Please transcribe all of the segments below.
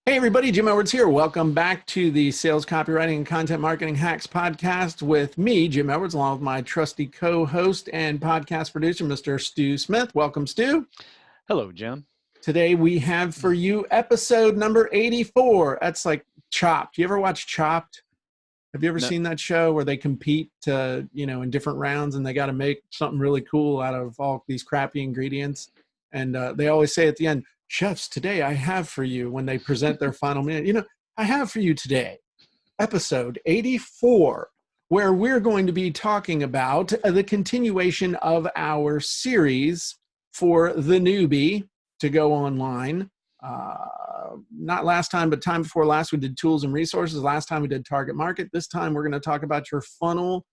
Hey everybody, Jim Edwards here. Welcome back to the Sales Copywriting and Content Marketing Hacks podcast with me, Jim Edwards, along with my trusty co-host and podcast producer, Mr. Stu Smith. Welcome, Stu. Hello, Jim. Today we have for you episode number 84. That's like Chopped. You ever watch Chopped? Have you ever seen that show where they compete in different rounds and they got to make something really cool out of all these crappy ingredients? And they always say at the end, "Chefs, today I have for you," when they present their final minute, I have for you today, episode 84, where we're going to be talking about the continuation of our series for the newbie to go online. Not last time, but time before last, we did tools and resources. Last time we did target market. This time we're going to talk about your funnel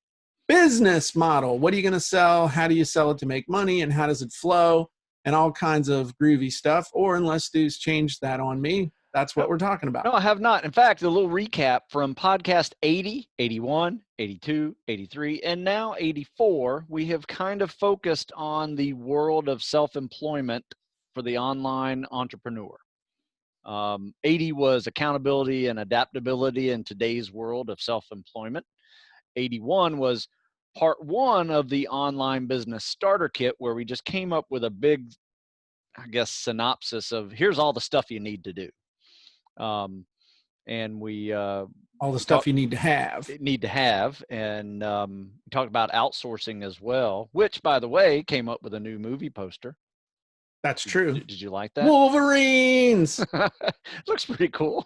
business model. What are you going to sell? How do you sell it to make money? And how does it flow? And all kinds of groovy stuff. Or unless Stu's changed that on me, that's what we're talking about. No, I have not. In fact, a little recap from podcast 80, 81, 82, 83, and now 84, we have kind of focused on the world of self-employment for the online entrepreneur. 80 was accountability and adaptability in today's world of self-employment. 81 was part one of the online business starter kit, where we just came up with a big, synopsis of here's all the stuff you need to do. And we all the stuff you need to have. And we talked about outsourcing as well, which, by the way, came up with a new movie poster. That's true. Did you like that? Wolverines. Looks pretty cool.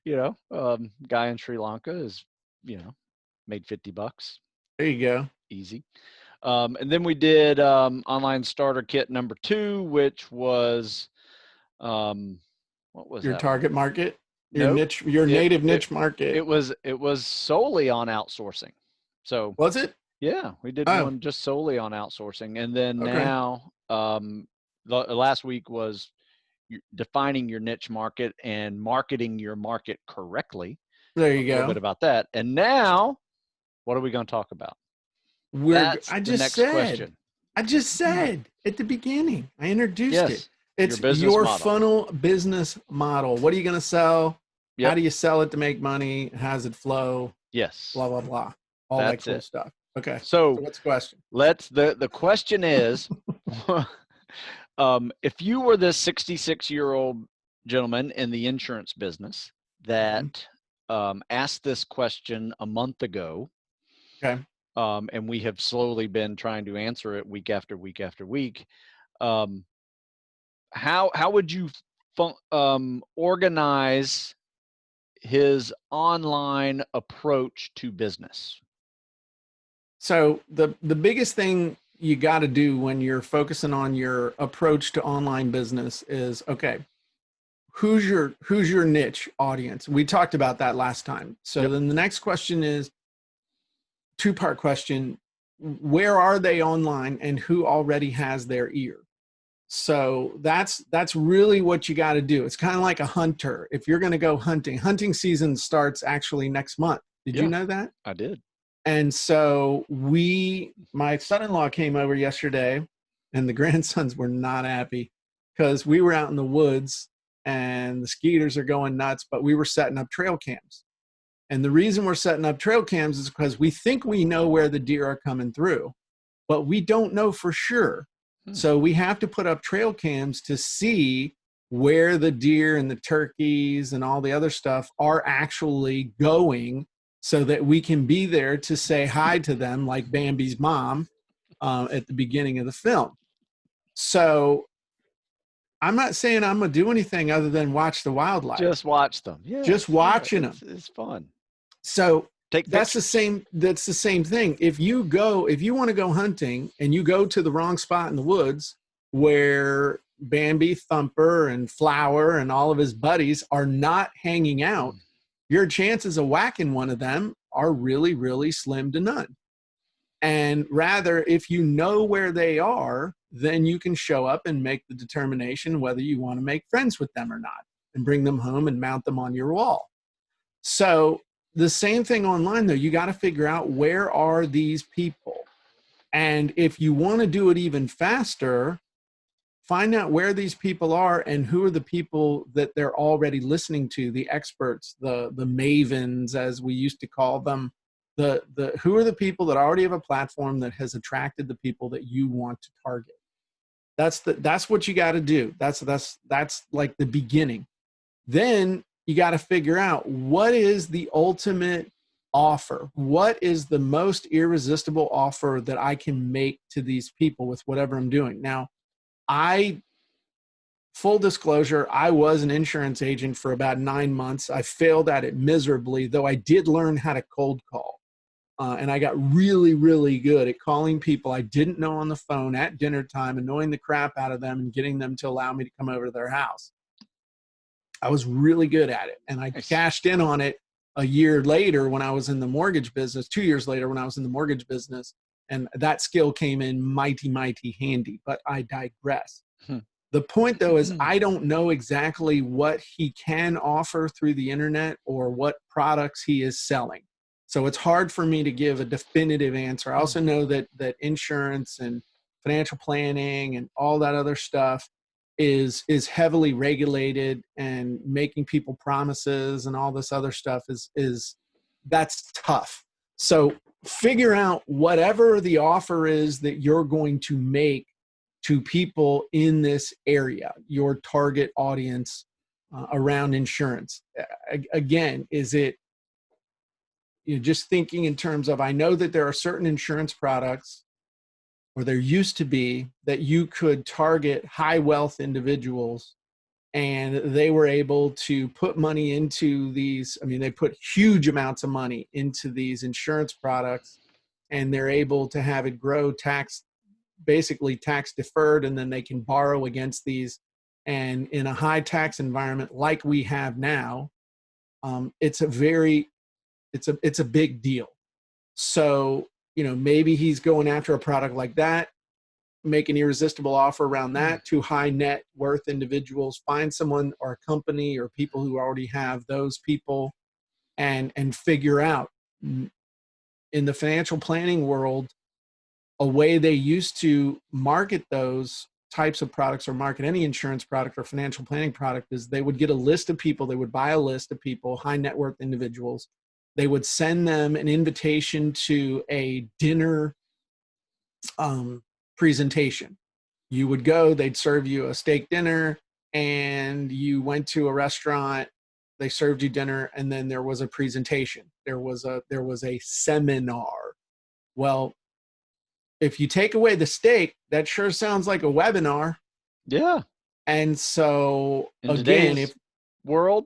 Guy in Sri Lanka is, made $50. There you go. Easy. And then we did online starter kit number 2, which was, what was your that target one? Market? Your niche, your native niche market. It was solely on outsourcing. So was it? Yeah, we did one just solely on outsourcing. And then now, the last week was defining your niche market and marketing your market correctly. There you go. A little bit about that. And now, what are we going to talk about? I just said at the beginning, I introduced it. It's your funnel business model. What are you going to sell? Yep. How do you sell it to make money? How does it flow? Yes. Blah, blah, blah. All that cool stuff. Okay. So what's the question? The question is, if you were this 66-year-old gentleman in the insurance business that asked this question a month ago, okay, and we have slowly been trying to answer it week after week after week, how would you organize his online approach to business? So the biggest thing you got to do when you're focusing on your approach to online business is, okay, who's your niche audience? We talked about that last time. So then the next question is two-part question. Where are they online and who already has their ear? So that's really what you got to do. It's kind of like a hunter. If you're going to go hunting season starts actually next month. Did you know that? I did. And so my son-in-law came over yesterday, and the grandsons were not happy because we were out in the woods and the skeeters are going nuts, but we were setting up trail cams. And the reason we're setting up trail cams is because we think we know where the deer are coming through, but we don't know for sure. So we have to put up trail cams to see where the deer and the turkeys and all the other stuff are actually going, so that we can be there to say hi to them, like Bambi's mom at the beginning of the film. So I'm not saying I'm going to do anything other than watch the wildlife. Just watch them. Yeah. Just watching them. It's fun. So that's the same thing. If you want to go hunting and you go to the wrong spot in the woods where Bambi, Thumper, and Flower and all of his buddies are not hanging out, your chances of whacking one of them are really, really slim to none. And rather, if you know where they are, then you can show up and make the determination whether you want to make friends with them or not, and bring them home and mount them on your wall. So the same thing online, though. You got to figure out, where are these people? And if you want to do it even faster, find out where these people are and who are the people that they're already listening to, the experts, the mavens, as we used to call them. Who are the people that already have a platform that has attracted the people that you want to target. That's what you got to do. That's like the beginning. Then you got to figure out, what is the ultimate offer? What is the most irresistible offer that I can make to these people with whatever I'm doing? Now, full disclosure, I was an insurance agent for about 9 months. I failed at it miserably, though I did learn how to cold call. And I got really, really good at calling people I didn't know on the phone at dinner time, annoying the crap out of them and getting them to allow me to come over to their house. I was really good at it. And I cashed in on it a year later when I was in the mortgage business, 2 years later when I was in the mortgage business. And that skill came in mighty, mighty handy, but I digress. The point, though, is I don't know exactly what he can offer through the internet or what products he is selling. So it's hard for me to give a definitive answer. I also know that insurance and financial planning and all that other stuff is heavily regulated, and making people promises and all this other stuff is that's tough. So figure out whatever the offer is that you're going to make to people in this area, your target audience around insurance. Again, is it, just thinking in terms of, I know that there are certain insurance products, or there used to be, that you could target high wealth individuals, and they were able to put money into these. I mean, they put huge amounts of money into these insurance products, and they're able to have it grow basically tax deferred, and then they can borrow against these. And in a high tax environment like we have now, it's a big deal. So, maybe he's going after a product like that, make an irresistible offer around that to high net worth individuals, find someone or a company or people who already have those people, and figure out, in the financial planning world, a way they used to market those types of products, or market any insurance product or financial planning product, is they would get a list of people. They would buy a list of people, high net worth individuals. They would send them an invitation to a dinner presentation. You would go, they'd serve you a steak dinner, and you went to a restaurant, they served you dinner, and then there was a presentation. There was a seminar. Well, if you take away the steak, that sure sounds like a webinar. Yeah. And so in again, today's world,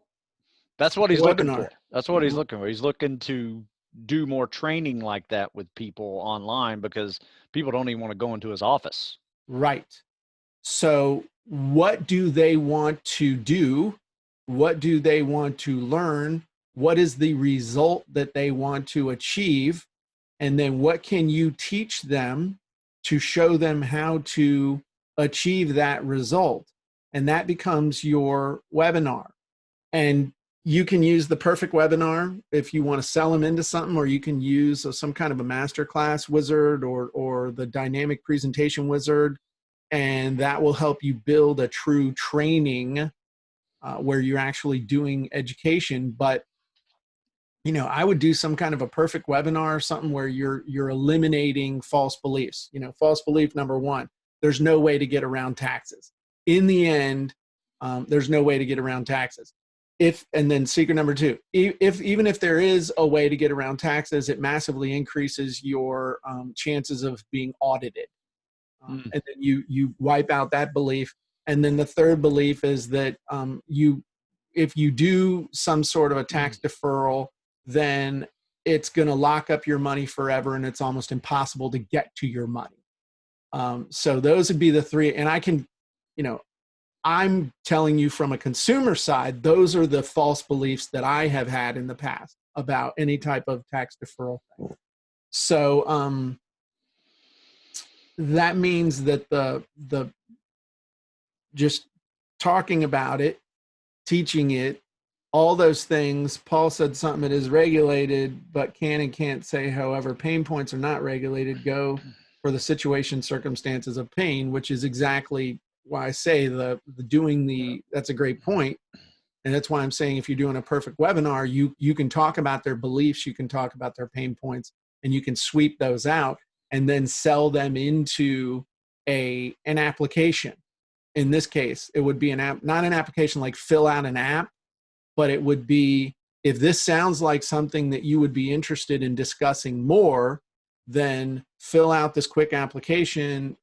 that's what he's looking for. That's what he's looking for. He's looking to do more training like that with people online, because people don't even want to go into his office. Right. So what do they want to do? What do they want to learn? What is the result that they want to achieve? And then what can you teach them to show them how to achieve that result? And that becomes your webinar. And you can use the perfect webinar if you want to sell them into something, or you can use some kind of a masterclass wizard or the dynamic presentation wizard. And that will help you build a true training where you're actually doing education. But I would do some kind of a perfect webinar or something where you're eliminating false beliefs. False belief number one: there's no way to get around taxes. In the end, there's no way to get around taxes. And then secret number two: even if there is a way to get around taxes, it massively increases your chances of being audited. And then you wipe out that belief. And then the third belief is that if you do some sort of a tax deferral, then it's going to lock up your money forever, and it's almost impossible to get to your money. So those would be the three. And I'm telling you from a consumer side, those are the false beliefs that I have had in the past about any type of tax deferral thing. So that means that the just talking about it, teaching it, all those things. Paul said something that is regulated, but can and can't say, however, pain points are not regulated. Go for the situation, circumstances of pain, which is exactly why I say that's a great point. And that's why I'm saying if you're doing a perfect webinar, you can talk about their beliefs, you can talk about their pain points, and you can sweep those out and then sell them into an application. In this case, it would be an app, not an application like fill out an app, but it would be, if this sounds like something that you would be interested in discussing more, then fill out this quick application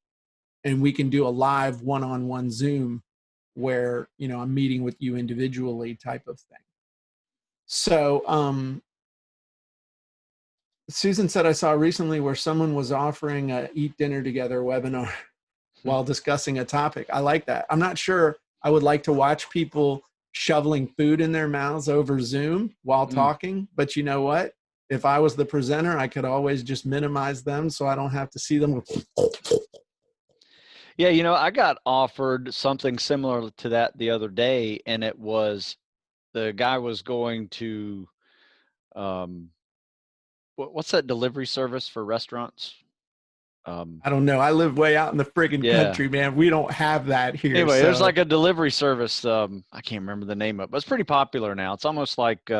and we can do a live one-on-one Zoom where, I'm meeting with you individually type of thing. So Susan said, I saw recently where someone was offering a eat dinner together webinar while discussing a topic. I like that. I'm not sure I would like to watch people shoveling food in their mouths over Zoom while talking, but you know what? If I was the presenter, I could always just minimize them so I don't have to see them. Yeah, I got offered something similar to that the other day, and it was the guy was going to, what's that delivery service for restaurants? I don't know. I live way out in the friggin' country, man. We don't have that here. Anyway, there's like a delivery service. I can't remember the name of it, but it's pretty popular now. It's almost like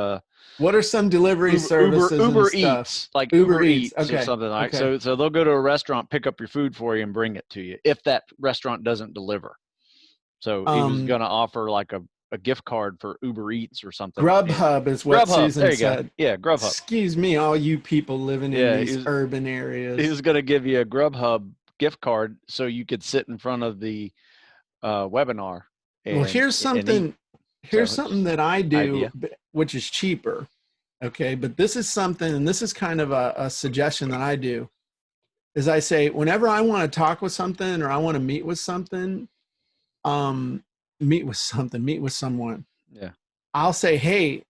what are some delivery services? Uber and stuff? Eats, like Uber Eats okay. or something like. Okay. So they'll go to a restaurant, pick up your food for you, and bring it to you if that restaurant doesn't deliver. So he was going to offer like a gift card for Uber Eats or something. Grubhub is what Susan there you said. Go. Yeah, Grubhub. Excuse me, all you people living in these urban areas. He was going to give you a Grubhub gift card so you could sit in front of the webinar. Well, here's something that I do, which is cheaper. Okay, but this is something, and this is kind of a suggestion that I do, is I say whenever I want to talk with something or I want to meet with something, meet with someone. Yeah. I'll say, hey,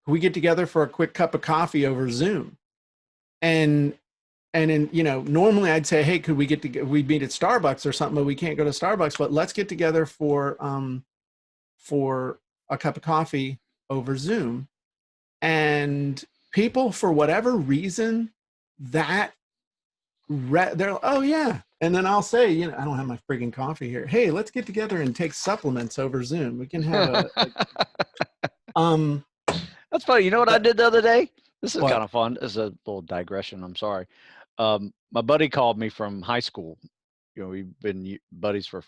can we get together for a quick cup of coffee over Zoom? And then, normally I'd say, hey, could we we meet at Starbucks or something, but we can't go to Starbucks, but let's get together for a cup of coffee over Zoom. And people, for whatever reason, they're, oh yeah. And then I'll say, I don't have my friggin' coffee here. Hey, let's get together and take supplements over Zoom. We can have That's funny. You know what I did the other day? This is kind of fun. This is a little digression. I'm sorry. My buddy called me from high school. We've been buddies for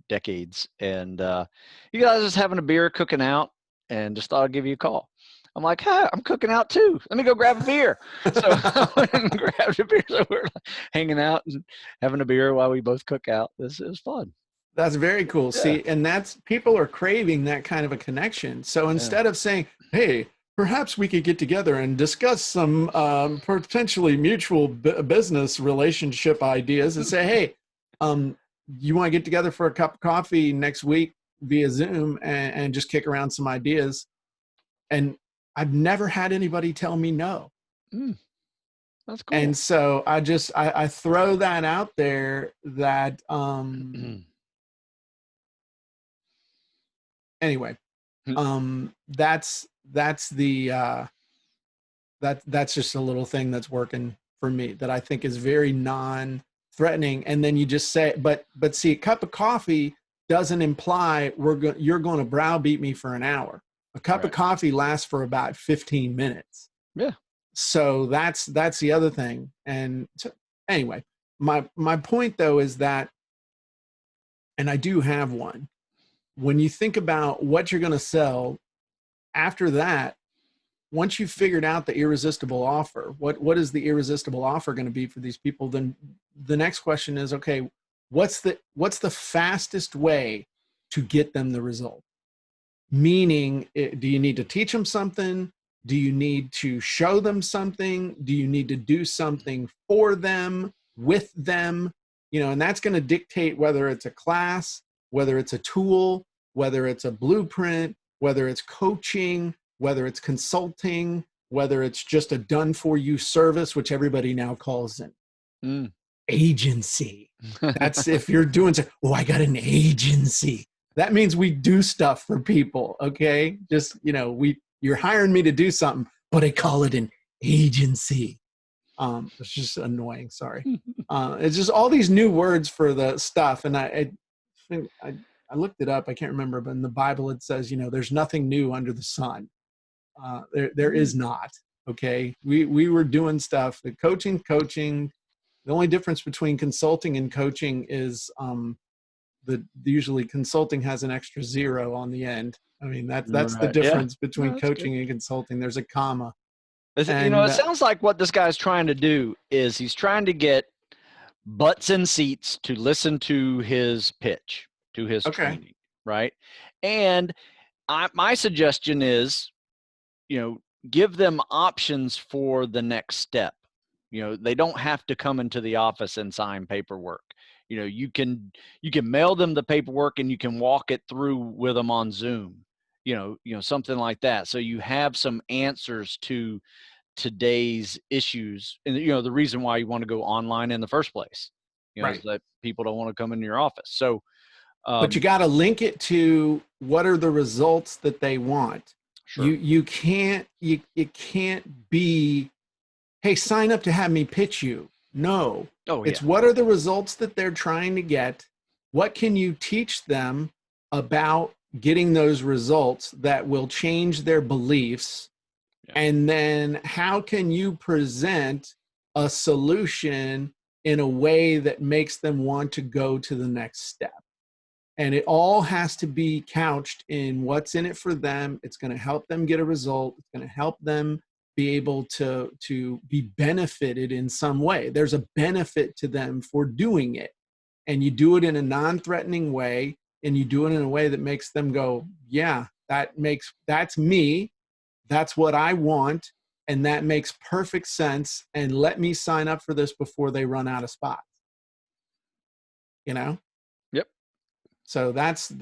decades, and you guys just having a beer, cooking out, and just thought I'd give you a call. I'm like, hey, I'm cooking out too. Let me go grab a beer. So I went and grabbed a beer. So we're hanging out and having a beer while we both cook out. It was fun. That's very cool. Yeah. See, and people are craving that kind of a connection. So instead of saying, hey, perhaps we could get together and discuss some potentially mutual business relationship ideas, and say, hey, you want to get together for a cup of coffee next week via Zoom and just kick around some ideas. And I've never had anybody tell me no. That's cool. And so I throw that out there that, anyway, that's just a little thing that's working for me that I think is very non-threatening. And then you just say, but see, a cup of coffee doesn't imply you're going to browbeat me for an hour. A cup of coffee lasts for about 15 minutes. Yeah. So that's the other thing. And so, anyway, my point though is that, and I do have one, when you think about what you're going to sell, after that, once you've figured out the irresistible offer, what is the irresistible offer going to be for these people? Then the next question is, okay, what's the fastest way to get them the result? Meaning, do you need to teach them something? Do you need to show them something? Do you need to do something for them, with them? And that's going to dictate whether it's a class, whether it's a tool, whether it's a blueprint, whether it's coaching, whether it's consulting, whether it's just a done-for-you service, which everybody now calls an agency. That's if you're doing so, I got an agency. That means we do stuff for people, okay? Just, you're hiring me to do something, but I call it an agency. It's just annoying, sorry. It's just all these new words for the stuff. And I looked it up. I can't remember, but in the Bible it says, there's nothing new under the sun. There is not. Okay, we were doing stuff. The coaching. The only difference between consulting and coaching is usually consulting has an extra zero on the end. I mean, that's the Right. Yeah. difference No, between that's good. coaching and consulting. There's a comma. It And sounds like what this guy's trying to do is he's trying to get butts in seats to listen to his pitch, to his okay, training, right? And my suggestion is, give them options for the next step. They don't have to come into the office and sign paperwork. You can mail them the paperwork and you can walk it through with them on Zoom. Something like that. So you have some answers to today's issues, and the reason why you want to go online in the first place. Is right. that people don't want to come into your office. So, But you got to link it to what are the results that they want. sure. You can't be, hey, sign up to have me pitch you. No, Oh it's yeah. what are the results that they're trying to get. What can you teach them about getting those results that will change their beliefs? Yeah. And then how can you present a solution in a way that makes them want to go to the next step? And it all has to be couched in what's in it for them. It's going to help them get a result. It's going to help them be able to be benefited in some way. There's a benefit to them for doing it. And you do it in a non-threatening way, and you do it in a way that makes them go, yeah, that's me. That's what I want. And that makes perfect sense. And let me sign up for this before they run out of spots. You know? Yep. So that's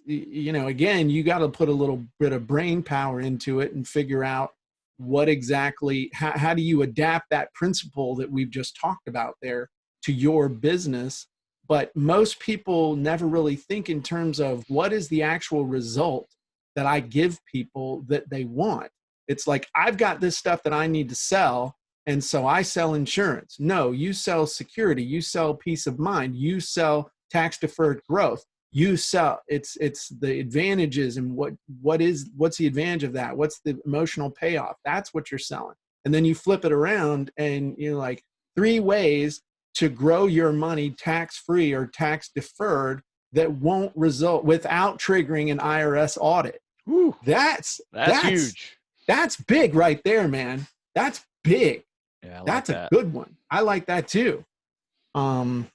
again, you got to put a little bit of brain power into it and figure out what exactly, how do you adapt that principle that we've just talked about there to your business. But most people never really think in terms of what is the actual result that I give people that they want. It's like, I've got this stuff that I need to sell, and so I sell insurance. No, you sell security, you sell peace of mind, you sell tax deferred growth. You sell, it's the advantages, and what's the advantage of that? What's the emotional payoff? That's what you're selling. And then you flip it around and you're like, 3 ways to grow your money tax free or tax deferred that won't result without triggering an IRS audit. Whew, That's that's that's huge. that's big right there, man. That's big. Yeah, I like That's a that. good one. I like that too. Um,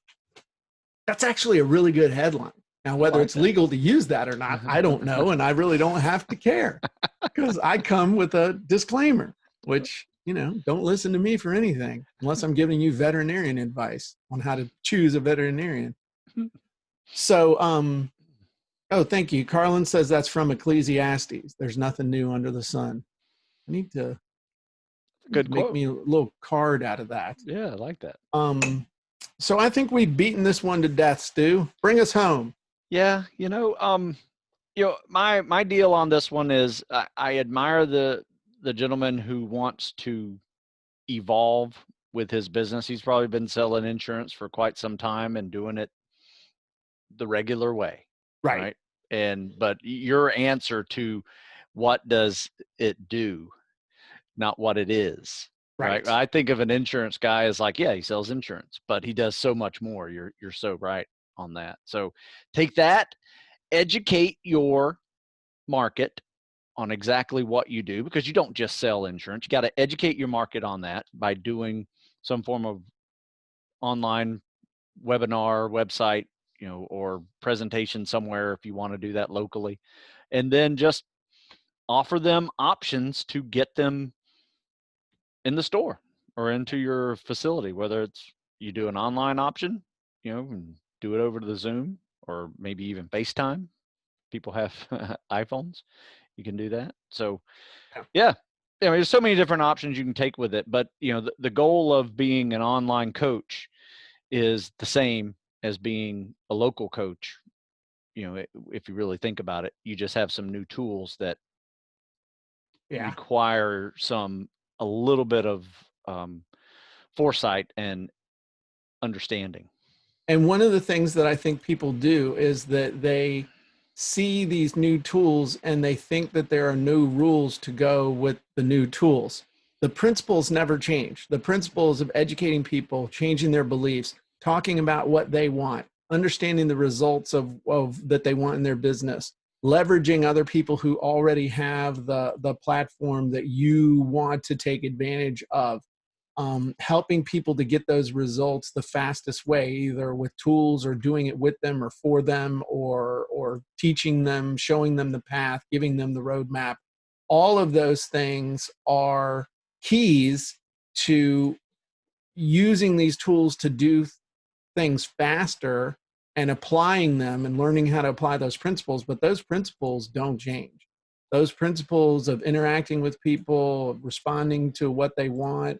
that's actually a really good headline. Now, I whether like it's legal to use that or not, I don't that. know. And I really don't have to care because I come with a disclaimer, which, don't listen to me for anything unless I'm giving you veterinarian advice on how to choose a veterinarian. So, oh, thank you. Carlin says that's from Ecclesiastes. There's nothing new under the sun. I need to Good make quote. me a little card out of that. Yeah, I like that. So I think we've beaten this one to death, Stu. Bring us home. Yeah, my deal on this one is I admire the gentleman who wants to evolve with his business. He's probably been selling insurance for quite some time and doing it the regular way, Right. right? But your answer to what does it do, not what it is, right? Right. I think of an insurance guy as like, yeah, he sells insurance, but he does so much more. You're so right on that. So take that, educate your market on exactly what you do, because you don't just sell insurance. You got to educate your market on that by doing some form of online webinar, website, or presentation somewhere if you want to do that locally. And then just offer them options to get them in the store or into your facility, whether it's you do an online option, and do it over to the Zoom or maybe even FaceTime. People have iPhones. You can do that. So, Yeah. yeah. There's so many different options you can take with it, but the goal of being an online coach is the same as being a local coach. If you really think about it, you just have some new tools that Yeah. require a little bit of foresight and understanding. And one of the things that I think people do is that they see these new tools and they think that there are new rules to go with the new tools. The principles never change. The principles of educating people, changing their beliefs, talking about what they want, understanding the results of that they want in their business, leveraging other people who already have the platform that you want to take advantage of, helping people to get those results the fastest way, either with tools or doing it with them or for them, or teaching them, showing them the path, giving them the roadmap. All of those things are keys to using these tools to do things faster and applying them and learning how to apply those principles. But those principles don't change. Those principles of interacting with people, responding to what they want,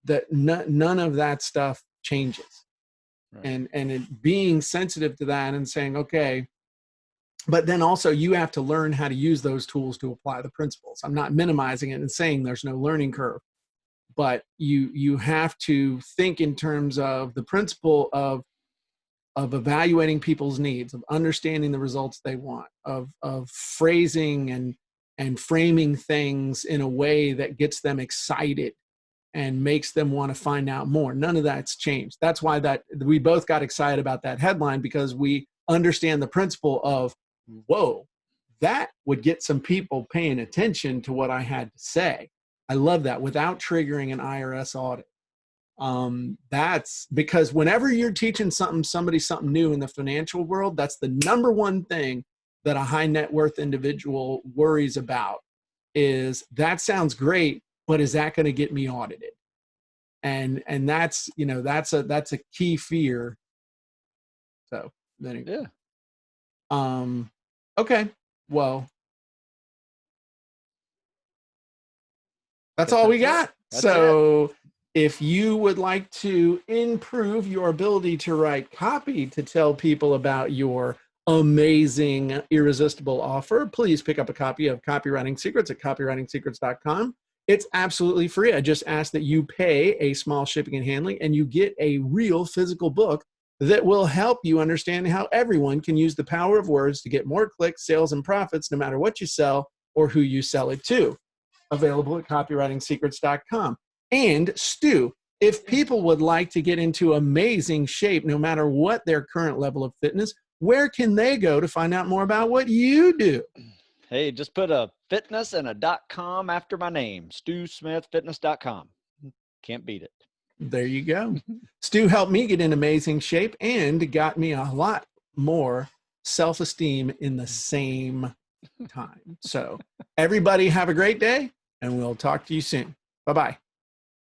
that none of that stuff changes. Right. And it being sensitive to that and saying, okay, but then also you have to learn how to use those tools to apply the principles. I'm not minimizing it and saying there's no learning curve, but you have to think in terms of the principle of evaluating people's needs, of understanding the results they want, of phrasing and framing things in a way that gets them excited and makes them want to find out more. None of that's changed. That's why that we both got excited about that headline, because we understand the principle of, whoa, that would get some people paying attention to what I had to say. I love that, without triggering an IRS audit. That's because whenever you're teaching somebody something new in the financial world, that's the number one thing that a high net worth individual worries about, is that sounds great, but is that going to get me audited? And that's, that's a key fear. So anyway. Yeah. Okay. Well, that's all we got. So if you would like to improve your ability to write copy to tell people about your amazing, irresistible offer, please pick up a copy of Copywriting Secrets at copywritingsecrets.com. It's absolutely free. I just ask that you pay a small shipping and handling, and you get a real physical book that will help you understand how everyone can use the power of words to get more clicks, sales, and profits, no matter what you sell or who you sell it to. Available at copywritingsecrets.com. And Stu, if people would like to get into amazing shape, no matter what their current level of fitness, where can they go to find out more about what you do? Hey, just put a fitness and a .com after my name, StuSmithFitness.com. Can't beat it. There you go. Stu helped me get in amazing shape and got me a lot more self-esteem in the same time. So everybody have a great day, and we'll talk to you soon. Bye-bye.